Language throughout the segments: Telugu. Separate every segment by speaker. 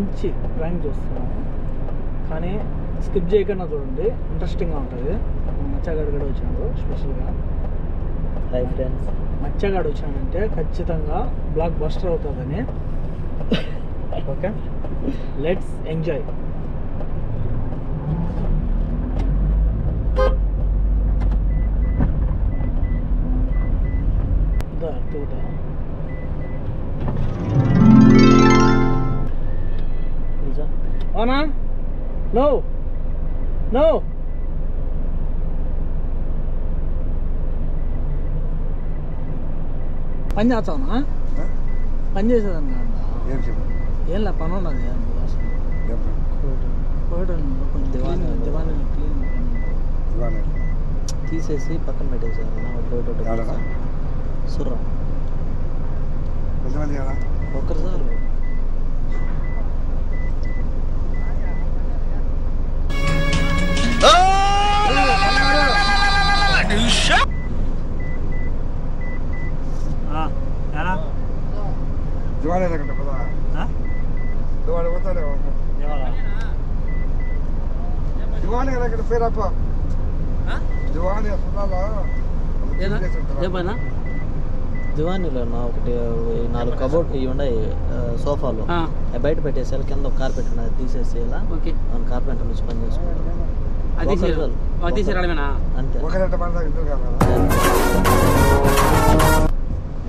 Speaker 1: మంచి ప్రాంక్ చూస్తున్నాము, కానీ స్కిప్ చేయకుండా చూడండి, ఇంట్రెస్టింగ్గా ఉంటుంది. మచ్చగాడు కూడా వచ్చినాడు స్పెషల్గా.
Speaker 2: హాయ్ ఫ్రెండ్స్,
Speaker 1: మచ్చగాడు వచ్చినాడంటే ఖచ్చితంగా బ్లాక్ బస్టర్ అవుతుందని. Okay, let's enjoy. అవునా? నో నో పని చేస్తావునా? పని చేసేదాన్ని ఏం లే, పని ఉన్నది
Speaker 2: దివానీ తీసేసి పక్కన పెట్టేసారు. సుర్రా ఒక్కరు సార్ దివానీలో ఒకటి 4 కబోర్డ్ ఇవి ఉన్నాయి సోఫాలు, బయట పెట్టేసి కింద ఒక కార్పెట్ ఉన్నది తీసేసి ఇలా కార్పెంటర్ నుంచి పని చేసుకుంటాం.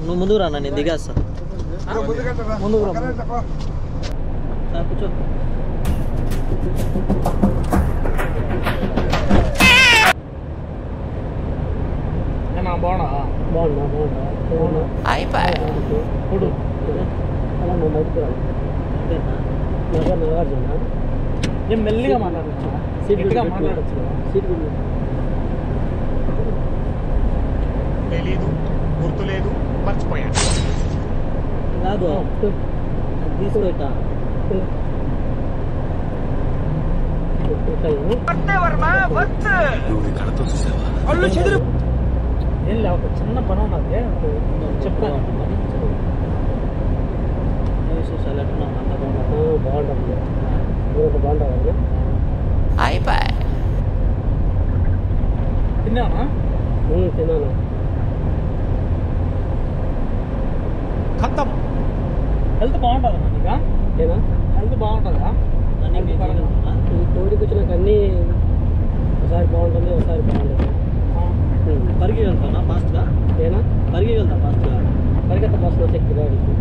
Speaker 2: నువ్వు ముందుకు రా, నేను దిగేస్తా. కూర్చో.
Speaker 1: మెల్లిగా మాట్లాడచ్చు, సీట్గా మాట్లాడచ్చు.
Speaker 3: తెలీదు, గుర్తు లేదు, మర్చిపోయాను.
Speaker 2: కాదు తీసుకోట
Speaker 1: ఏం లే, ఒక చిన్న పని ఉన్నది చెప్తాను. బాగుంటుంది, బాగుంటుంది. తిన్నానా? తిన్నాను. హెల్త్ బాగుంటుందా నీకా? హెల్త్ బాగుంటుందా? కోడికి వచ్చినాక అన్నీ ఒకసారి బాగుంటుంది, ఒకసారి బాగుంటుంది.
Speaker 2: పరిగి వెళ్తానా ఫాస్ట్గా? ఏనా పరిగి వెళ్తా ఫాస్ట్గా?
Speaker 1: పరిగెత్త ఫాస్ట్గా శక్తి గాడికి.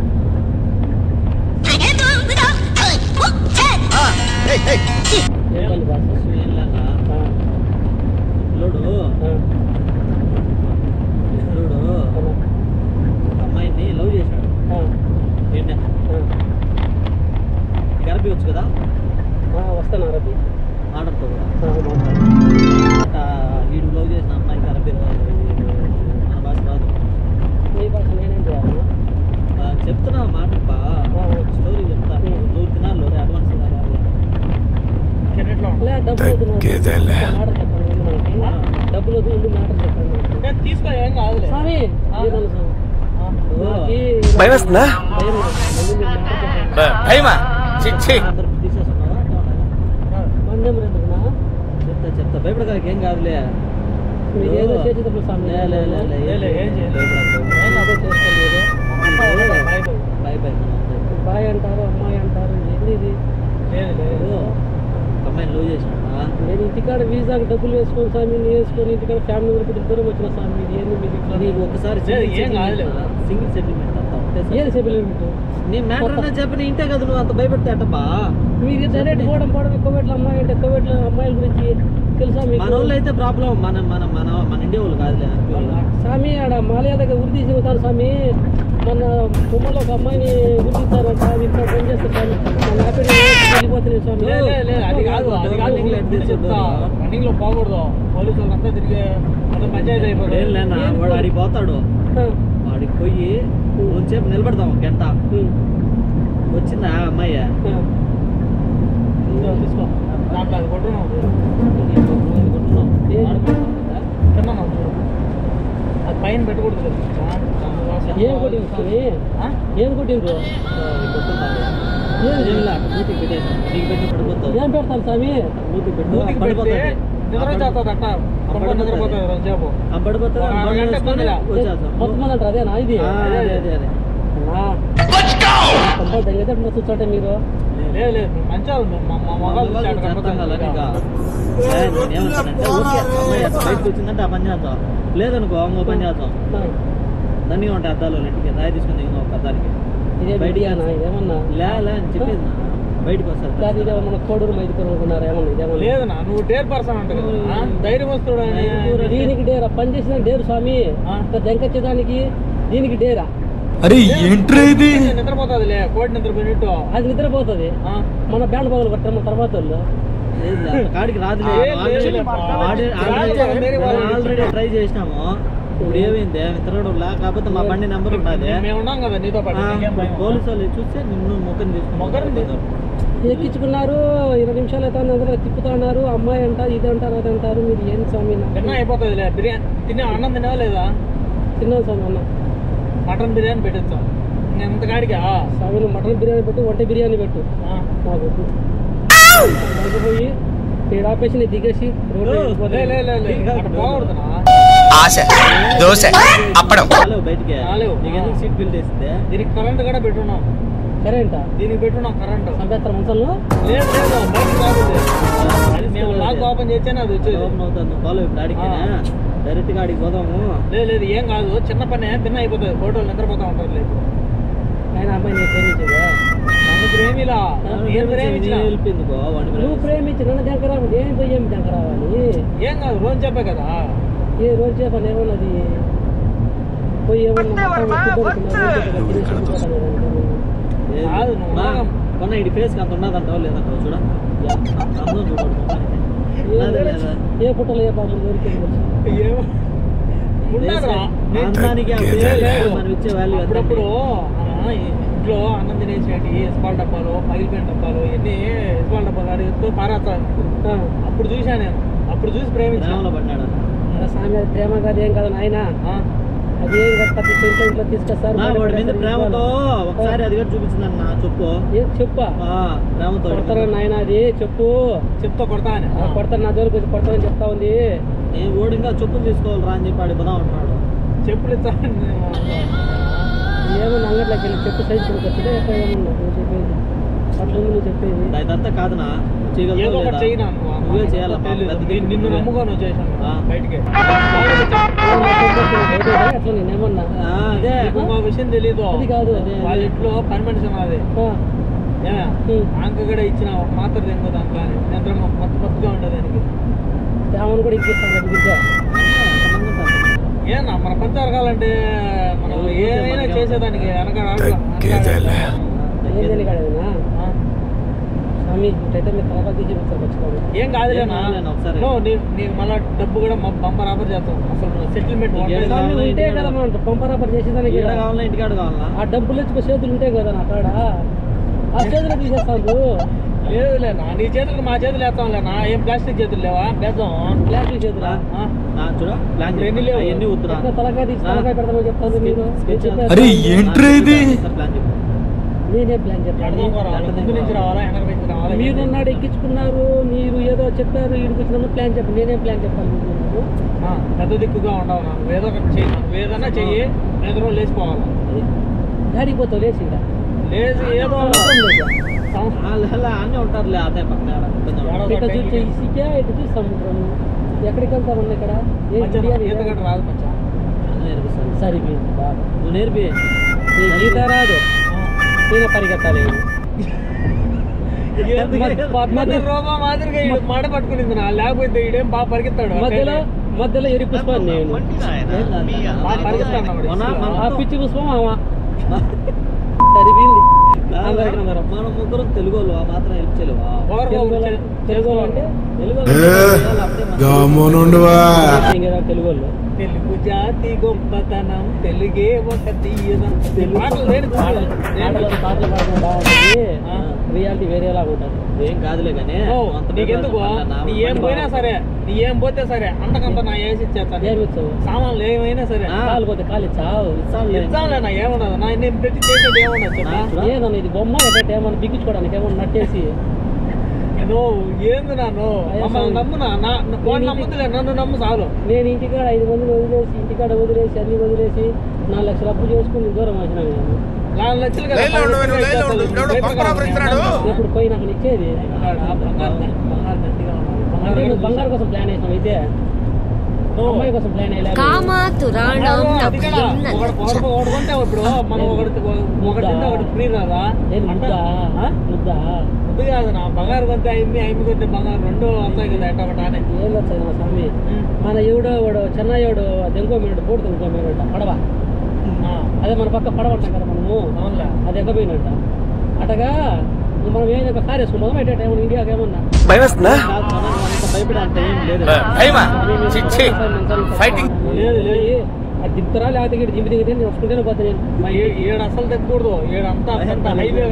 Speaker 2: అమ్మాయిని లవ్ చేశాడు, అరబీ వచ్చు కదా?
Speaker 1: వస్తాను అరబీ
Speaker 2: మాట్లాడుతూ కూడా. వీడు లవ్ చేసిన అమ్మాయికి అరబీ మన భాష రాదు.
Speaker 1: మీ భాష నేనేం చేయాలి?
Speaker 2: చెప్తున్నా మాట స్టోరీ చెప్తాను. 2 దినాల్లో అడ్వాన్స్
Speaker 1: డబ్బులు వద్దు, మ్యాటర్ చెప్పండి. తీసుకో, ఏం కాదు.
Speaker 4: భయం వస్తుందా? భయమా?
Speaker 2: చెప్తా భయపడగలకి ఏం కాదులే.
Speaker 1: ఏదో చేసేటప్పుడు బాయ్ అంటారు, అమ్మాయి అంటారు, ఏంది ఇది?
Speaker 2: అమ్మాయిని లవ్ చేసిన
Speaker 1: నేను ఇంటికాడ వీసాకి డబ్బులు వేసుకొని స్వామి, వేసుకొని ఇంటికాడ ఫ్యామిలీ వరకు దూరం వచ్చిన స్వామి. ఏంది మీకు
Speaker 2: ఒకసారి సింగిల్ సెటిల్మెంట్ అంతా
Speaker 1: ఏది సెటిల్మెంట్?
Speaker 2: నేను మ్యాటర్ చెప్పిన ఇంటే కదా నువ్వు అంత భయపడితే అట్టబ్బా.
Speaker 1: మీరు డైరెక్ట్ పోవడం కోవిడ్లో అమ్మాయి అంటే కోవిడ్లో అమ్మాయిల గురించి తెలుసా మీకు?
Speaker 2: మన వాళ్ళు అయితే ప్రాబ్లం, మన ఇండియా వాళ్ళు కాదులే
Speaker 1: స్వామి. ఆడ మాలయా దగ్గర ఉరి తీసి ఉంటారు స్వామి. మన కుమ్మలో ఒక అమ్మాయిని గుర్తిస్తారంట, ఇంత ఫోన్ చేస్తారు స్వామి. వెళ్ళిపోతున్నాయి స్వామి. అది కాదు, రన్నింగ్ లో పోకూడదు. పోలీసు వాళ్ళంతా తిరిగే పంచాయతీ అయిపోయింది.
Speaker 2: వాడు అడిగి పోతాడు, వాడికి పోయి కొంచెంసేపు నిలబడతాం, గంట. వచ్చిందా అమ్మాయి?
Speaker 1: తీసుకో, దాంట్లో అది కొట్టున్నావు. అది పైన పెట్టకూడదు కదా. ఏం కొట్టింది స్వామి? ఏం కొట్టిండ్రు?
Speaker 2: మూతికి పెట్టేసాను, నీకు పెట్టి పడిపోతావు.
Speaker 1: ఏం పెడతాను స్వామి?
Speaker 2: మూతికి పెట్టు, పడిపోతుంది.
Speaker 1: మొత్తం అంటారు అదేనా ఇది? దగ్గర చూస్తుంటే మీరు
Speaker 2: బయటకు వచ్చిందంటే ఆ పని చేద్దాం, లేదనుకో ఇంకో పని చేద్దాం. దండిగా ఉంటాయి అద్దాలు, ఇంటికి రాయి తీసుకుని ఇంకో అద్దానికి
Speaker 1: బయటికి ఏమన్నా
Speaker 2: లే అని చెప్పింది. బయటకు వస్తారు
Speaker 1: ఇదేమన్నా కోడూరు మైదుకూరు అనుకున్నారు ఏమన్నా? ఇదేమన్నా
Speaker 4: లేదన్నా, నువ్వు డేర్ పర్సన్ అంటే ధైర్యం వస్తుడు.
Speaker 1: దీనికి డేరా? పని చేసిన డేరు స్వామి, దెంకొచ్చేదానికి దీనికి డేరా?
Speaker 5: అరే ఏంట్రా ఇది?
Speaker 4: నిద్రపోతుంది కోడి నిద్రపోయినట్టు
Speaker 1: అది నిద్రపోతుంది. మన బ్యాండ్ బాగులు పట్టాము తర్వాత
Speaker 2: కాడికి రాదు. ఆల్రెడీ ట్రై చేసినాము. ఇప్పుడు ఏమైంది తిరగడం కాకపోతే మా బండి నెంబర్ ఉంటుంది.
Speaker 4: మేము ఉన్నాం కదా నీతో పాటు.
Speaker 2: పోలీసు వాళ్ళు చూస్తే నిన్ను మొక్కని తీసుకుని
Speaker 1: ఎక్కించుకున్నారు. 20 నిమిషాలు అయితే అందరూ తిప్పుతా ఉన్నారు. అమ్మాయి అంట ఇది అంటారు అది అంటారు. మీరు ఏం స్వామి?
Speaker 4: తిన్నా అయిపోతుంది. బిర్యానీ తిన్నా, అన్నం తిన్నావా లేదా?
Speaker 1: తిన్నాను స్వామి. అన్న
Speaker 4: మటన్ బిర్యానీ పెట్టేస్తాం. ఎంత కాడికి
Speaker 1: స్వామి నువ్వు మటన్ బిర్యానీ పెట్టు, వంట బిర్యానీ పెట్టు. నాకు వద్దు. పోయి ఇక్కడ ఆపేసి నేను దిగేసి
Speaker 4: పోకూడదునా?
Speaker 2: బయటికి సీట్ బిల్ చేస్తే
Speaker 4: దీనికి కరెంట్ కూడా పెట్టున్నాం.
Speaker 1: కరెంటా?
Speaker 4: దీనికి పెట్టున్నాం కరెంట్.
Speaker 1: సంపేస్తారు మనసులో
Speaker 4: లేదు లేదు, బయట కాదు. మేము లాక్ ఓపెన్ చేస్తేనే అది వచ్చేది.
Speaker 2: ఓపెన్ అవుతుంది. ఫాలో ఇప్పుడు అడిగినా డైరెక్ట్ గా అడిగి పోదాము.
Speaker 4: లేదు లేదు, ఏం కాదు, చిన్న పని తిన్న అయిపోతుంది. ఫోటోలు నిద్రపోతా ఉంటారు. లేదు
Speaker 1: ఆయన అమ్మాయి నేను ప్రేమించేదా?
Speaker 4: ప్రేమిలా
Speaker 1: నువ్వు ప్రేమించి నన్ను దగ్గర రావాలి. ఏం పోయి ఏమి దగ్గర రావాలి?
Speaker 4: ఏం కాదు, రోజు చెప్పే కదా.
Speaker 1: ఏ రోజు చెప్పాను ఏమన్నది? పోయి ఏమన్నా
Speaker 2: కొన్న ఇటు ఫేస్ అంత ఉన్నదంటావా లేదంటావు? చూడ
Speaker 1: ఏ పుట్టలు ఏ పాపలు దొరికింది
Speaker 2: మనం ఇచ్చే వాల్యూ.
Speaker 4: అప్పుడప్పుడు ఇంట్లో అన్నం తినేసేటి ఇస్పాల్ డబ్బాలు, పగిలిపోయిన డబ్బాలు, ఇవన్నీ ఇస్పాల్ డబ్బాలు అడిగితే పారేస్తాను. అప్పుడు చూసా నేను. అప్పుడు చూసి ప్రేమించాను.
Speaker 2: పడ్డాడు
Speaker 1: సామి. అది ప్రేమ కాదు, ఏం కాదు నాయన. అది ఏం కాదు, ప్రతి ఇంట్లో తీసుకొస్తారు.
Speaker 2: ప్రేమతో ఒకసారి అది కూడా చూపించిందన్న. చెప్పు
Speaker 1: చెప్పా
Speaker 2: ప్రేమతో
Speaker 1: కొడతారా నాయన? అది చెప్పు.
Speaker 4: చెప్తా కొడతా అని.
Speaker 1: కొడతాను, నా జోలికి వచ్చి కొడతానని చెప్తా ఉంది.
Speaker 2: నేను ఓడి ఇంకా చెప్పులు తీసుకోవాలి రా అని చెప్పి అడిగిపోదాం అంటున్నాడు.
Speaker 4: చెప్పులు ఇస్తా
Speaker 1: ఏమన్నా అంగట్లోకి వెళ్ళి చెప్పు సైజ్ కొనుకొచ్చిందే ఎక్కడ ఏమన్నా నువ్వు చెప్పేది? అట్లా నువ్వు చెప్పేది
Speaker 2: ఇదంతా కాదునా? నువ్వే చేయాలి.
Speaker 4: నిన్ను నమ్ముకొని వచ్చేసాను బయటికి.
Speaker 1: అట్లా నేనేమన్నా
Speaker 2: అదే
Speaker 4: మా విషయం తెలీదు.
Speaker 1: అది కాదు,
Speaker 4: వాళ్ళ ఇంట్లో పని మనిషి అది ఆంక కూడా ఇచ్చిన మాత్రం తింగో దాంట్లో నిద్ర మత్తుగా ఉండదు దానికి.
Speaker 1: ఆమెను కూడా ఇచ్చేస్తాను
Speaker 4: ఏనా మన పని జరగాలంటే మనం ఏమైనా చేసేదానికి వెనకాడ ఏం కాదులేనా? నీకు మళ్ళీ డబ్బు కూడా బంపర్ ఆఫర్ చేస్తాం. అసలు సెటిల్మెంట్
Speaker 1: ఉంటే కదా మనం బంపర్ ఆఫర్ చేసేదానికి.
Speaker 2: కావాలా ఇంటికాడ కావాలా?
Speaker 1: ఆ డబ్బులు వచ్చి చేతులు ఉంటాయి కదా నా కాడ, ఆ చేతులు తీసేస్తాను.
Speaker 4: లేదులేనా, నీ చేతులకు మా చేతులు వేస్తాంలేనా? ఏం ప్లాస్టిక్ చేతులు లేవా? వేద్దాం.
Speaker 1: ప్లాస్టిక్ చేతులా?
Speaker 2: చూడ ఎన్ని లేవు, ఎన్ని వద్దురా.
Speaker 1: తలకాయ తీసి తలకాయ పెడతామని చెప్తాను మీరు.
Speaker 5: అరే ఏంట్రా ఇది?
Speaker 1: నేనే ప్లాన్ చెప్పాను.
Speaker 4: ముందు నుంచి రావాలా వెనక నుంచి రావాలా?
Speaker 1: మీరు నాడు ఎక్కించుకున్నారు, మీరు ఏదో చెప్పారు, ఇక్కడికి వచ్చిన ప్లాన్ చెప్పండి. నేనే ప్లాన్ చెప్పాను.
Speaker 4: పెద్ద దిక్కుగా ఉండవు. నువ్వు ఏదో ఒకటి చెయ్యి, నువ్వు ఏదైనా చెయ్యి. నిద్ర లేచిపోవాలి.
Speaker 1: డాడీ పోతావు లేచి
Speaker 4: లేచి ఏదో
Speaker 2: అన్నీ ఉంటారులే. అదే పక్కన
Speaker 1: ఇటు చూసి సముద్రం. ఎక్కడికి వెళ్తామన్నా ఇక్కడ
Speaker 4: రాదు మచ్చా.
Speaker 1: సరిపోయింది బాగా.
Speaker 2: నువ్వు నేర్పి.
Speaker 1: ఈత రాదు, ఈయన పరిగెత్తాలి.
Speaker 4: రోబో మాదిరిగా మాట పట్టుకునింది నా. లేకపోతే ఈడేం బాగా పరిగెత్తాడు.
Speaker 1: మధ్యలో ఎరి పుష్పం నేను
Speaker 4: పరిగెత్తాను.
Speaker 1: ఆ పిచ్చి పుష్పం సరిపోయింది.
Speaker 2: మనం ముగ్గురం తెలుగు వాళ్ళు మాత్రం హెల్ప్ చేయలేవా?
Speaker 1: తెలుగు అంటే
Speaker 5: తెలుగు
Speaker 4: తెలుగు జాతి గొప్పతనం తెలుగే ఒక తీయదం. పాటలు
Speaker 1: రియాలిటీ వేరేలా ఉంటుంది.
Speaker 2: ఏం కాదులే కానీ
Speaker 4: నీకెందుకు నీ ఏం పోయినా సరే, నీ ఏం పోతే సరే అంతకంత నా వేసి ఇచ్చేస్తాను. సామాన్లు ఏమైనా సరే
Speaker 1: కాలు పోతే కాలు చావు
Speaker 4: ఇచ్చాంలే. నా ఏమన్నది నా నేను పెట్టి చేసేది ఏమన్నా
Speaker 1: ఏదన్నా ఇది బొమ్మ ఎక్కడైతే ఏమన్నా బిగించుకోవడానికి ఏమన్నా నట్టేసి
Speaker 4: ఏంది నాను మమ్మల్ని నమ్మునా నమ్ముతులే, నన్ను నమ్ము చాలు.
Speaker 1: నేను ఇంటికాడ 5 మందిని వదిలేసి ఇంటికాడ వదిలేసి అన్ని వదిలేసి 4 లక్షలు అప్పు చేసుకుని దూరం వచ్చినా నేను
Speaker 4: 4 లక్షలు
Speaker 1: ఎప్పుడు పోయి నాకు ఇచ్చేది బంగారు కోసం ప్లాన్ వేసినాం. అయితే అమ్మాయి కోసం ప్లాన్ వేయలేదు.
Speaker 4: కొంటే ఇప్పుడు మనం ఒకటి ఫ్రీ రాదా?
Speaker 1: ముద్దా
Speaker 4: ముద్దు కాదు నా బంగారు కొంటే అమ్మి కొంటే బంగారు 2 వస్తాయి కదా. ఎట్ట ఒకటానే
Speaker 1: ఏం వచ్చాయి మా స్వామి. మన ఎవడో వాడు చెన్నయ్యోడు దెంకోపోయినట్టు పోటు దెంకోపోయినట్ట పడవ. అదే మన పక్క పడవ అంటాం కదా మనము, అది ఎగ్గపోయినట్ట. అటగా మనం ఏదైనా కార్ వేసుకుంటాం ఎట్ట ఏమన్నా ఇండియాకి ఏమన్నా
Speaker 2: భయపడే ఏం లేదు.
Speaker 1: లేదు లేదు అది దింపుతారా లేకపోతే ఇక్కడ దింపి దిగితే నేను వస్తుంటేనే పోతాను.
Speaker 4: ఏడు అసలు తెగకూడదు. ఏడంతా హైవే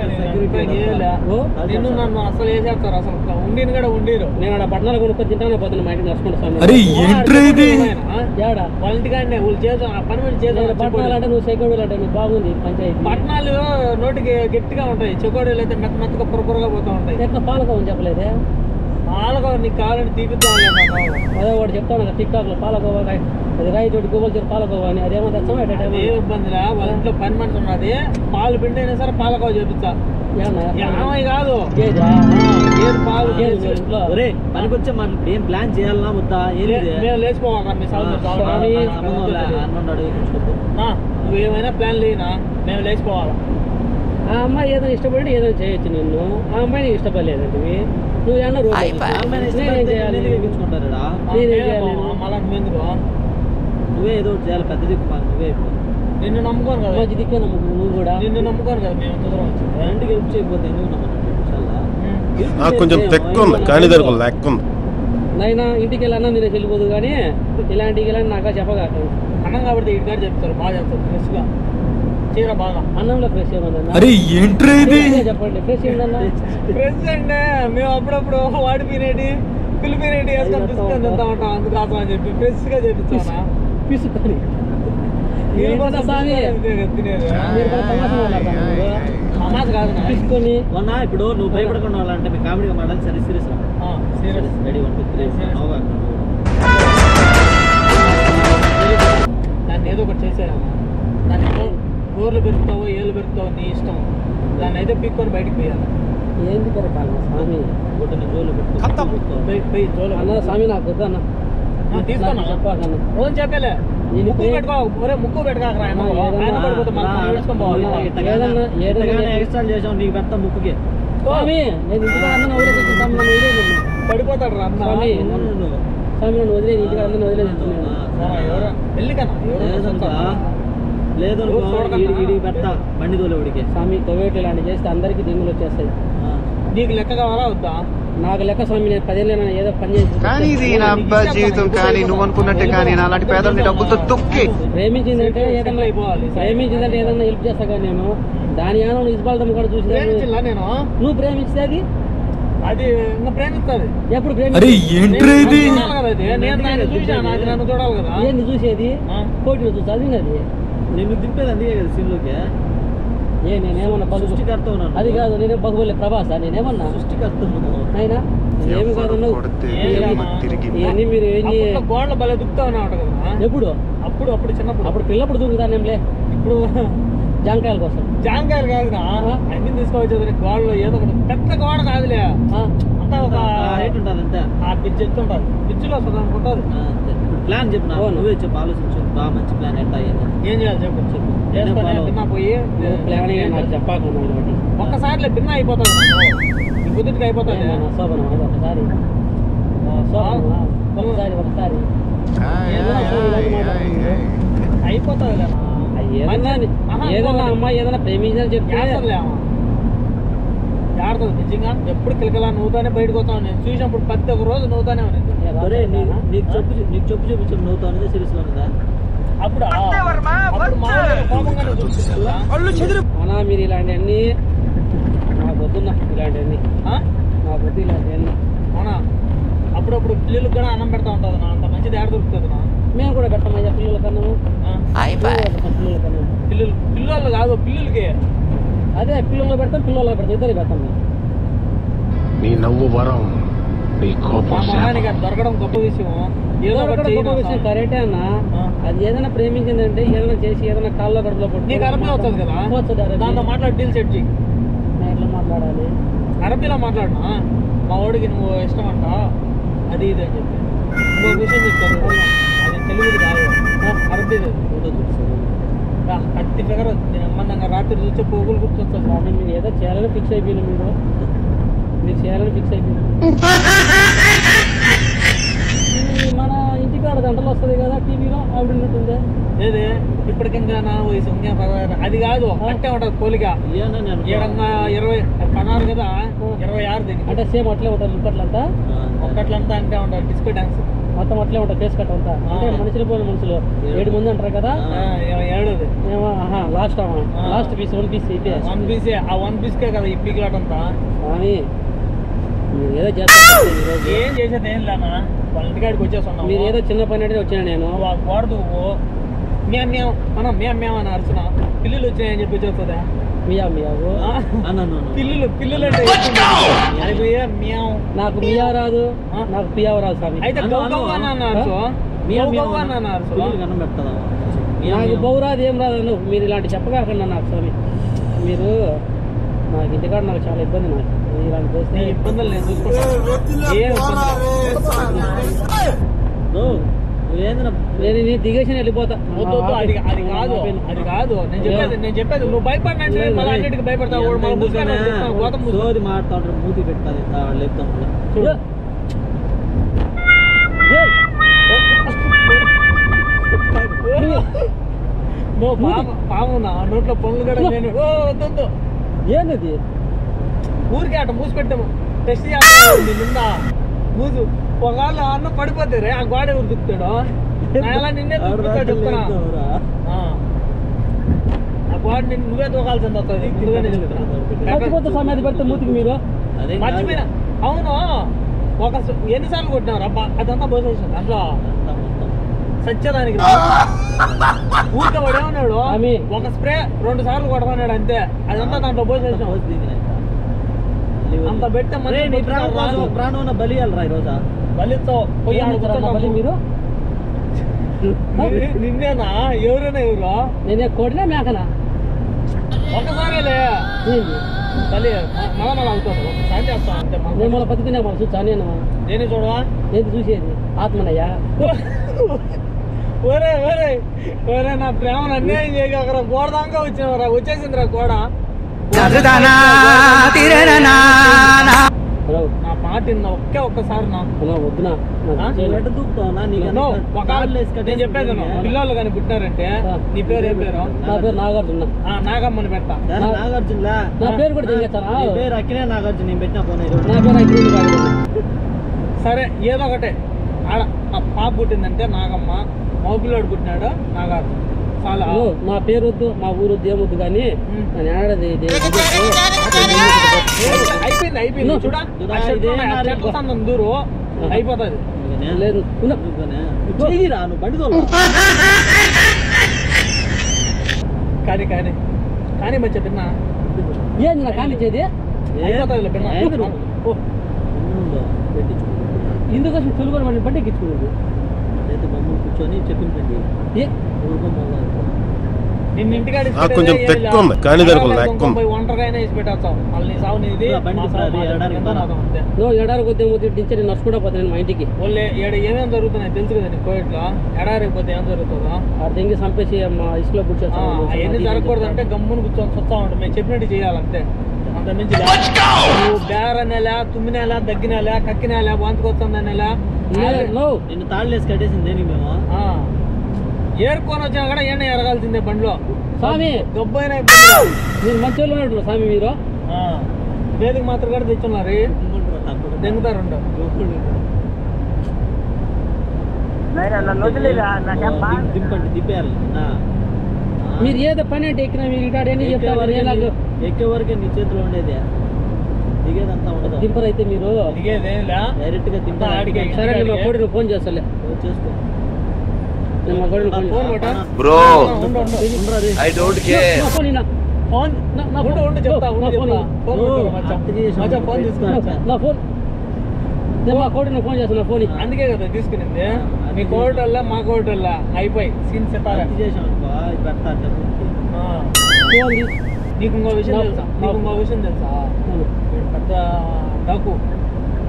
Speaker 4: నిన్ను నన్ను అసలు వేసేస్తారు. అసలు ఉండిని కూడా ఉండీరు.
Speaker 1: నేను ఆడ పట్టణాలు కొనుక్కొని తింటానే పోతాను. మా ఇంటికి నడుచుకుంటాను.
Speaker 4: వాళ్ళ ఇంటికాడనే వాళ్ళు చేసాం పని మీద చేసాం.
Speaker 1: పట్టణాలు అంటే నువ్వు సైకోడీలు అంటే నువ్వు బాగుంది పంచాయతీ.
Speaker 4: పట్టణాలు నోటికి గట్టిగా ఉంటాయి, చెకోడీలు అయితే మెత్త మెత్తగా పురపురగా పోతూ ఉంటాయి.
Speaker 1: ఎట్లా పాలకోవని చెప్పలేదే?
Speaker 4: పాలకోవ నీకు కావాలని తీపిద్దాం.
Speaker 1: అదే వాడు చెప్తాను కదా టిక్ టాక్ లో పాలకోవ అది రాయి చోటు గోబల్ చోటు పాలకోవ అని. అదేమో తెచ్చాం
Speaker 4: ఏ ఇబ్బందిలా. వాళ్ళ ఇంట్లో పని మనిషి ఉన్నది, పాలు పిండి అయినా సరే పాలకోవ చేపిస్తా. ఏమై కాదు ఏది పాలు
Speaker 1: ఇంట్లో
Speaker 2: పనికొచ్చే మనం ఏం ప్లాన్ చేయాలన్నా వద్దా?
Speaker 4: మేము లేచిపోవాలా మీ నువ్వేమైనా ప్లాన్ లేనా? మేము లేచిపోవాలా?
Speaker 1: ఆ అమ్మాయి ఏదైనా ఇష్టపడి ఏదైనా చేయొచ్చు. నిన్ను ఆ అమ్మాయిని ఇష్టపడలేదంటే నువ్వు ఏమన్నా
Speaker 2: నువ్వే ఏదో చేయాలి. పెద్ద దిక్కు నువ్వే
Speaker 4: నిన్ను నమ్ముకోను కదా.
Speaker 1: మంచి దిక్కే నమ్ముకు నువ్వు కూడా.
Speaker 4: నిన్ను నమ్ముకోను కదా మేము దూరం వచ్చింది.
Speaker 2: ఇంటికి హెల్ప్ చేయకపోతే నువ్వు
Speaker 6: నాకు కొంచెం తెక్కు ఉంది కానీ దానికి లెక్క ఉంది.
Speaker 1: నైనా ఇంటికి వెళ్ళి అన్నం తినేసి వెళ్ళిపోదు కానీ ఇలాంటికి ఇలాంటి నాకా చెప్పగాక.
Speaker 4: అన్నం కాబట్టి ఇటుకారు చెప్తారు, బాగా చెప్తారు ఫ్రెష్గా చీర బాగా.
Speaker 1: అన్నంలో ఫ్రెష్ ఏమన్నా చెప్పండి. ఫ్రెష్ ఏంటన్నా?
Speaker 4: ఫ్రెష్ అంటే మేము అప్పుడప్పుడు వాడిపోయినటి పిలిపినటి వేసుకొని తీసుకొని తింటా ఉంటాం. అందుకోసం అని చెప్పి ఫ్రెష్గా చేపిస్తాను.
Speaker 1: పిసుకొని
Speaker 4: అమాజ్ కాదు
Speaker 1: తీసుకొని
Speaker 2: మొన్న ఇప్పుడు నువ్వు భయపడకుండా వాళ్ళంటే మీ కామెడీగా మాట్లాడి సరే సీరియస్ రెడీ 1 2 3
Speaker 4: దాన్ని ఏదో ఒకటి చేసేయాలి. దాన్ని గోర్లు పెరుగుతావో ఏళ్ళు పెరుగుతావో నీ ఇష్టం. దాన్ని అయితే పిక్కొని బయటకు పోయాలి.
Speaker 1: ఏంది పెరగాలి స్వామి?
Speaker 2: జోలు
Speaker 4: జోలు
Speaker 1: అన్న స్వామి నాకు వద్దన్న
Speaker 4: తీసుకున్నా
Speaker 1: చెప్పాలన్న
Speaker 4: రోజు చెప్పలే. ముక్కు పెట్టుకో, ముక్కు పెట్టుకోకరా.
Speaker 2: ఎక్స్ట్రాల్ చేసావు నీకు పెద్ద ముక్కుకి
Speaker 1: స్వామి. నేను ఇంటికి అన్న
Speaker 4: పడిపోతాడు రా అన్న.
Speaker 1: స్వామి నన్ను వదిలేదు. ఇంటికి అందరిని వదిలేస్తున్నాను.
Speaker 2: లేదు పెడతా బండి తోలేవాడికి.
Speaker 1: స్వామి తొవేటి ఇలాంటి చేస్తే అందరికి దిగులు వచ్చేస్తాయి.
Speaker 4: నీకు లెక్క కావాలా వద్దా?
Speaker 1: నాకు లెక్క స్వామి. నేను 10 ఏళ్ళైనా ఏదో పని చేసి
Speaker 7: కానీ ఇది నా అబ్బా జీవితం. కానీ నువ్వు అనుకున్నట్టే కానీ అలాంటి పేదల్ని డబ్బులతో తొక్కి
Speaker 1: ప్రేమించిందంటే ఏదన్నా అయిపోవాలి. ప్రేమించిందంటే ఏదన్నా హెల్ప్ చేస్తా కానీ నేను దాని యానం ఇస్బాల్దమ్మ కూడా చూసి
Speaker 4: నేను
Speaker 1: నువ్వు ప్రేమించేది
Speaker 4: అది ఇంకా ప్రేమిస్తుంది.
Speaker 1: ఎప్పుడు
Speaker 4: నేను చూసాను, అది నన్ను చూడాలి కదా.
Speaker 1: ఏంది చూసేది? కోటిలో చూసి అది
Speaker 2: నేను దింపేది అందుకే కదా సీన్లోకి.
Speaker 1: నేనేమన్నా
Speaker 2: సృష్టికర్త ఉన్నాను.
Speaker 1: అది కాదు, నేనే బహుబలి ప్రభాస. నేనేమన్నా
Speaker 2: సృష్టికర్త
Speaker 1: అయినా ఏమి కాదు. ఇవన్నీ మీరు
Speaker 4: గోడలు భలే దుక్కుతా ఉన్నావు కదా.
Speaker 1: ఎప్పుడు?
Speaker 4: అప్పుడు చిన్నప్పుడు.
Speaker 1: అప్పుడు పిల్లప్పుడు దూకుతానేంలే.
Speaker 4: ఇప్పుడు
Speaker 1: జాంకాయల కోసం.
Speaker 4: జాంకాయలు కాదు అన్ని తీసుకోవచ్చు. గోడలు ఏదో ఒకటి పెద్ద గోడ కాదులే, అంతా ఒక
Speaker 2: హైట్ ఉంటుంది అంతే.
Speaker 4: ఆ బ్రిడ్జ్ ఎంత ఉంటుంది, బ్రిడ్జ్లో వస్తుంది అనుకుంటుంది.
Speaker 2: ప్లాన్ చెప్పు, నువ్వే చెప్పు, ఆలోచించు. బాగా మంచి ప్లాన్ ఎంత అయ్యింది.
Speaker 4: ఏం చేయాలి చెప్పు. బిన్నా పోయి
Speaker 1: ప్లాన్ నాకు చెప్పాలి.
Speaker 4: ఒక్కసారిలే బిన్నా అయిపోతుంది. నీ బుద్ధికి అయిపోతుంది.
Speaker 1: శోభన ఒకసారి ఒకసారి
Speaker 4: అయిపోతుంది.
Speaker 1: ఏదన్నా అమ్మాయి ఏదైనా ప్రేమించాలని చెప్తే
Speaker 4: ఆడుతుంది నిజంగా. ఎప్పుడు కిలకలా నవ్వుతానే బయటకు వస్తాను. నేను చూసినప్పుడు ప్రతి ఒక్క రోజు నవ్వుతానే ఉన్నది.
Speaker 2: నీకు చెప్పు చూపించు నవ్వుతా అనేది సిరీస్ లో ఉందా?
Speaker 4: అప్పుడు మామూలుగా కోపంగానే చూపిస్తుంది.
Speaker 1: అన్నా మీరు ఇలాంటివన్నీ నాకు వద్దున్నా, ఇలాంటివన్నీ నాకు వద్దు ఇలాంటివన్నీ.
Speaker 4: అవునా? అప్పుడప్పుడు పిల్లలకు కూడా అన్నం పెడతా ఉంటుంది నా. అంత మంచిది ఏడ దొరుకుతుంది నా.
Speaker 1: మేము కూడా పెట్టమయ్యా పిల్లల కన్నాము. పిల్లల కన్నా
Speaker 4: పిల్లలు కాదు పిల్లలకి.
Speaker 1: అదే పిల్లల్లో పెడతాం, పిల్లల్లో పెడతాం, ఇద్దరు పెడతాం.
Speaker 6: నీ నవ్వు వరం, నీ
Speaker 4: మా
Speaker 6: కోపం
Speaker 4: మొహానికి అది దొరకడం గొప్ప విషయం. ఏదో ఒకటి
Speaker 1: గొప్ప విషయం కరెక్టే అన్న. అది ఏదైనా ప్రేమించిందంటే ఏదైనా చేసి ఏదైనా కాల్లో కడుపులో పడుతుంది.
Speaker 4: నీకు అరబీ వస్తుంది కదా, దాంతో మాట్లాడి డీల్ సెట్ చేయి.
Speaker 1: నేను ఎట్లా మాట్లాడాలి?
Speaker 4: అరబీలో మాట్లాడినా మా వాడికి నువ్వు ఇష్టం అంట అది ఇది అని చెప్పి ఇంకో విషయం చెప్తాను. అది తెలుగుది కాదు, అరబీది. కత్తి ఫిగర్ సంబంధంగా రాత్రి చూసే పోగులు గుర్తొస్తుంది.
Speaker 1: స్వామి మీరు ఏదో చేయాలని ఫిక్స్ అయిపోయినా, మీరు చేయాలని ఫిక్స్ అయిపోయినా. మన ఇంటికాడ గంటలు వస్తుంది కదా టీవీలో, ఆవిడ ఉన్నట్టుందే.
Speaker 4: ఏదే ఇప్పటికింకా నా వయసు అది కాదు, అంటే ఉంటుంది పోలిక. ఏడన్నా 20 16 కదా, 26 దీనికి.
Speaker 1: అంటే సేమ్ అట్లే ఉంటుంది ముక్కట్లంతా.
Speaker 4: ఒక్కట్లంతా అంటే ఉంటారు డిస్కో డాన్స్
Speaker 1: మొత్తం అట్లే ఉంటుంది ఫేస్ కట్ అంతా. అంటే మనుషులు పోయిన మనుషులు 7 మంది అంటారు కదా.
Speaker 4: 7ది
Speaker 1: లాస్ట్ పీస్ 1 పీస్ అయితే
Speaker 4: 1 పీసే. ఆ 1 పీస్కే కదా ఈ పీకిలాట అంతా.
Speaker 1: కానీ మీరు ఏదో చేస్తారు.
Speaker 4: ఏం చేసేది ఏం లేనా, వాళ్ళ ఇంటికాడికి వచ్చేస్తున్నావు.
Speaker 1: మీరు ఏదో చిన్న పని అంటే వచ్చాను నేను.
Speaker 4: వాడదు మేము మనం మేము అని అరుచున్నా. పిల్లులు వచ్చినాయని చెప్పి వచ్చేస్తుందా?
Speaker 1: మియావు
Speaker 4: పిల్లులు అంటే
Speaker 1: నాకు మియా రాదు, నాకు పియావు రాదు స్వామి.
Speaker 4: అయితే
Speaker 1: నాకు బహు రాదు, ఏం రాదు. మీరు ఇలాంటి చెప్పగాకుండా నాకు స్వామి. మీరు నాకు ఇంటికాడ నాకు చాలా ఇబ్బంది. నాకు ఇలాంటి చేస్తే
Speaker 4: ఇబ్బందులు నేను చూసుకుంటాను.
Speaker 1: నేను దిగేసి వెళ్ళిపోతా.
Speaker 4: అది కాదు నేను చెప్పేది. నువ్వు భయపడినంటే మళ్ళీ అన్నిటికి భయపడతావు.
Speaker 2: మాట్లాడుతుంటారు మూతి పెట్టుకోవాలి లేపుతాం.
Speaker 4: పామునా నోట్లో పనులు కూడా నేను వద్దు.
Speaker 1: ఏంది
Speaker 4: ఊరికే అట మూసి పెట్టాము. టెస్ట్ చేస్తాను నిన్న మూసు ఒకవేళ అన్నం పడిపోతే రే ఆ గోడ ఎవరు దుక్కుతాడు. అలా నిన్నే దుక్కుతా చెప్తున్నా. ఆ గోడ నువ్వే దూకాల్సింది వస్తుంది. ముందుగానే చెప్తున్నా.
Speaker 1: సమయం పెడితే మూతికి మీరు
Speaker 4: మర్చిపోయినా. అవును ఎన్నిసార్లు కొట్టినారు అబ్బా, అదంతా పోసేసాను దాంట్లో సత్యదానికి. ఊరికే పడేమన్నాడు ఒక స్ప్రే 2 సార్లు కొడమన్నాడు అంతే. అదంతా దాంట్లో పోసేసాం. అంత పెట్టే
Speaker 2: ప్రాణం బలియాలరా ఈరోజు.
Speaker 4: బలిస్తావు పోయి
Speaker 1: బలి మీరు.
Speaker 4: నిన్నేనా ఎవరైనా ఎవరు?
Speaker 1: నేనే కోడినా మేకనా?
Speaker 4: ఒకసారిలే బలి మళ్ళా అవుతాను. ఒకసారి చేస్తాను అంతే.
Speaker 1: నేను మళ్ళీ బతికినా మళ్ళీ చూసా.
Speaker 4: నేనే చూడవా?
Speaker 1: నేను చూసేది ఆత్మనయ్యా.
Speaker 4: ఒరే ఒరే ఒరే నా ప్రేమను అన్యాయం చేయక అక్కడ గోడ దాకా వచ్చినవరా. వచ్చేసిందిరా గోడ. నా మాట ఒక్కసారి
Speaker 1: వద్దునా
Speaker 4: నేను చెప్పేది. పిల్లలు కానీ పుట్టినారంటే నీ పేరు ఏం పేరు?
Speaker 1: నా పేరు నాగార్జున.
Speaker 4: నాగమ్మని పెడతా.
Speaker 2: నాగార్జున
Speaker 1: నా పేరు కూడా తెలియచేస్తాను.
Speaker 2: పేరు అక్కినే నాగార్జున నేను పెట్టిన పోనీ.
Speaker 1: నా పేరు అక్కినే.
Speaker 4: సరే ఏదో ఒకటే. ఆడ పాప పుట్టిందంటే నాగమ్మ, మగపిల్లాడు పుట్టినాడు నాగార్జున. చాలా
Speaker 1: మా పేరు వద్దు, మా ఊరు వద్దు, ఏమొద్దు. కానీ నేను ఆడది
Speaker 4: అయిపోయింది చూడా. దూరు అయిపోతుంది.
Speaker 1: లేదు
Speaker 2: నువ్వు బండి
Speaker 4: కానీ మంచిగా తిన్నా.
Speaker 1: ఏంది నా కానిచ్చేది?
Speaker 4: అయిపోతుంది తిన్నా.
Speaker 1: ఇందుకోసం తెలుగు మన బట్టి ఎక్కించుకునేది.
Speaker 2: అయితే మమ్మల్ని కూర్చొని చెప్పించండి.
Speaker 4: నిన్న ఇంటికాడి
Speaker 6: కొంచెం తెక్కు ఉంది కానీ
Speaker 4: ఒంటరిగా వేసి పెట్టేస్తాం. మళ్ళీ సాగు నీది
Speaker 1: ఎడారి కొద్ది దించి నర్సు కూడా పోతాను మా ఇంటికి.
Speaker 4: వాళ్ళు ఏమేమి జరుగుతున్నాయి తెలుసు కదా నీకు. కోవిడ్లో ఎడారికి పోతే ఏం జరుగుతుందో
Speaker 1: ఆ దెంగి చంపేసి మా ఇసులో కూర్చోస్తాం.
Speaker 4: అవన్నీ జరగకూడదు అంటే గమ్మును కూర్చొని చూస్తా ఉంటాం. మేము చెప్పినట్టు చేయాలంతే. అంత మించి నువ్వు బేరనేలా, తుమ్మినేలా, దగ్గినేలా, కక్కినేలా, వాంతికొస్తుందనేలా.
Speaker 2: నిన్ను తాళ్ళేసి కట్టేసింది దేనికి మేము
Speaker 4: ఏరుకొని వచ్చినా కూడా ఏమైనా ఎరగాల్సిందే బండిలో.
Speaker 1: స్వామి
Speaker 4: గొప్పైనా
Speaker 1: మీరు మంచి వాళ్ళు ఉన్నట్టు స్వామి. మీరు
Speaker 4: వేదిక మాత్రం కూడా తెచ్చున్నారు దెంగుతారుండ
Speaker 2: దింపండి దింపేయాలి
Speaker 1: మీరు ఏదో పని అంటే ఎక్కినా మీరు ఇటాడని చెప్తారు
Speaker 2: ఎక్కే వరకే నీ చేతిలో ఉండేది దిగేదంతా ఉండదు
Speaker 1: దింపర్ అయితే మీరు
Speaker 2: డైరెక్ట్ గా దింపాలి
Speaker 1: సరే మా కోడి ఫోన్ చేస్తాలే
Speaker 2: చేసుకో
Speaker 1: మా కోడి phone
Speaker 7: bro I don't care
Speaker 4: phone తీసుకో
Speaker 1: నా ఫోన్ మా కోడి ఫోన్ చేస్తాను ఫోన్
Speaker 4: అందుకే కదా తీసుకునింది మీ కోర్టు వల్ల మా కోర్టు వల్ల అయిపోయి సీన్ సెపరేట్
Speaker 2: చేసాం
Speaker 4: నీకు ఇంకో విషయం తెలుసా వీడు పెద్ద డాకు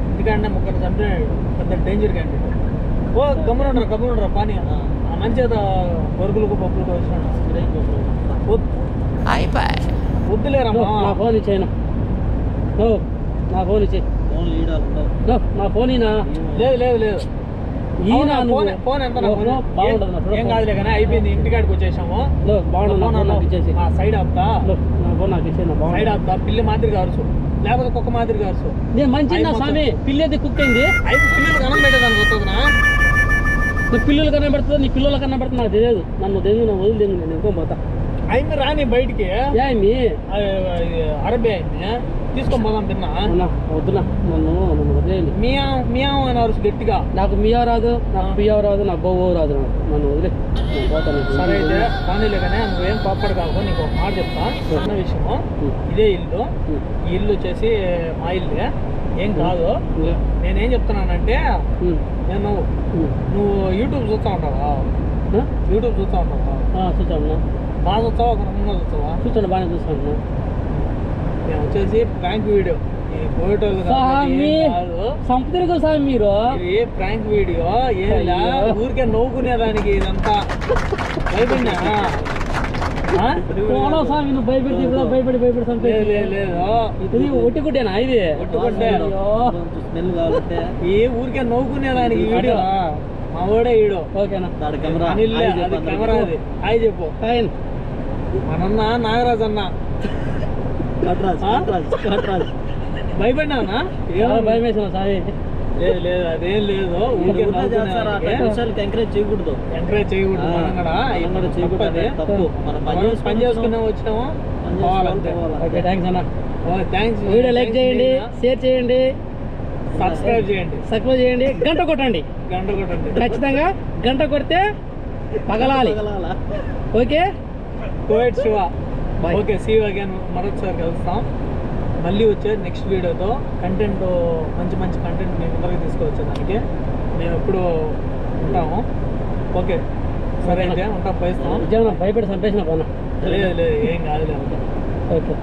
Speaker 4: ఎందుకంటే ముగ్గురు చంపినాడు పెద్ద డేంజర్ క్యాండిడేట్ ఓ గమ్మునుండరా పానీ ఆ మంచి బొరుగులకు పప్పులకు వచ్చినాడు వద్దులేరమ్మా
Speaker 1: నా ఫోన్ ఇచ్చేయను నా ఫోన్ ఇచ్చే నా ఫోన్ ఈనా
Speaker 4: లేదు ఫోన్ ఎంత ఏం కాదులే కానీ అయిపోయింది ఇంటికాడికి వచ్చేసాము
Speaker 1: బాగుంటుంది
Speaker 4: సైడ్ ఆపుతా
Speaker 1: నా ఫోన్ నాకు ఇచ్చే
Speaker 4: సైడ్ ఆపుతా పిల్లి మాదిరి కారుసు లేకపోతే కుక్క మాదిరి కారుసు
Speaker 1: నేను మంచి స్వామి పిల్లేది కుక్ అయింది
Speaker 4: అయితే పిల్లలు కనం పెట్టేదానికి వస్తుందినా
Speaker 1: నా పిల్లలు కన్నా పెడుతుంది నీ పిల్లల కన్నా పెడుతుంది నాకు తెలియదు నన్ను తెలియదు నా వదిలేదు నేను ఇంకో పోతా
Speaker 4: అయింది రాని బయటికి
Speaker 1: ఏమి
Speaker 4: అరబీ అయింది తీసుకొని పోదాం తిన్నా
Speaker 1: వద్దునా నన్ను వదిలేయండి
Speaker 4: మియా అని అరుసు గట్టిగా
Speaker 1: నాకు మియా రాదు నాకు పియా రాదు నాకు బొవ్వ రాదు నన్ను వదిలే
Speaker 4: సరే అయితే కానీలే కానీ నువ్వేం పాపడు కాకు నీకు ఒక మాట చెప్తా చిన్న విషయము ఇదే ఇల్లు ఈ ఇల్లు వచ్చేసి మా ఇల్లే ఏం కాదు నేనేం చెప్తున్నానంటే నేను నువ్వు యూట్యూబ్ చూస్తా ఉంటావా
Speaker 1: చూస్తాను
Speaker 4: బాగా చూస్తావా ఒక రకంగా చూస్తావా
Speaker 1: చూస్తాను బాగానే చూస్తాను
Speaker 4: నేను వచ్చేసి ప్రాంక్ వీడియో ఈ ఫోటోలు
Speaker 1: సంపదలు సార్ మీరు
Speaker 4: ఇది ప్రాంక్ వీడియో ఏం ఊరికే నవ్వుకునేదానికి ఇదంతా భయపడినా
Speaker 1: స్వామి నువ్వు భయపెడి లేదు ఒట్టిగుడ్డేనా ఇది
Speaker 4: ఒట్టుకుంటే ఈ ఊరికే నవ్వుకునేదానికి వీడియో మా ఓడే వీడియో
Speaker 1: ఓకేనా
Speaker 4: అది కెమెరా అది హాయ్ చెప్పు మనన్న నాగరాజ్ అన్న భయపడినావునా
Speaker 1: భయం వేసిన సాయి
Speaker 4: లేదు అదేం లేదు
Speaker 2: ఎంకరేజ్ చేయకూడదు
Speaker 4: మనం కూడా
Speaker 2: తప్పు
Speaker 4: పని చేసుకునే వచ్చినాము
Speaker 1: ఓకే థ్యాంక్స్ అన్న
Speaker 4: థ్యాంక్స్
Speaker 1: వీడియో లైక్ చేయండి షేర్ చేయండి
Speaker 4: సబ్స్క్రైబ్ చేయండి
Speaker 1: గంట కొట్టండి ఖచ్చితంగా గంట కొడితే పగలాలి okay
Speaker 4: Covid Shiva okay see you again మరొకసారి కలుస్తాం మళ్ళీ వచ్చే నెక్స్ట్ వీడియోతో కంటెంట్ మంచి కంటెంట్ మేము అందరికీ తీసుకొచ్చేదానికి మేము ఎప్పుడు ఉంటాము ఓకే సరే అయితే ఉంటాం పోయిస్తాం
Speaker 1: భయపడి సంపేసిన పని
Speaker 4: లేదు ఏం కాదు
Speaker 1: ఓకే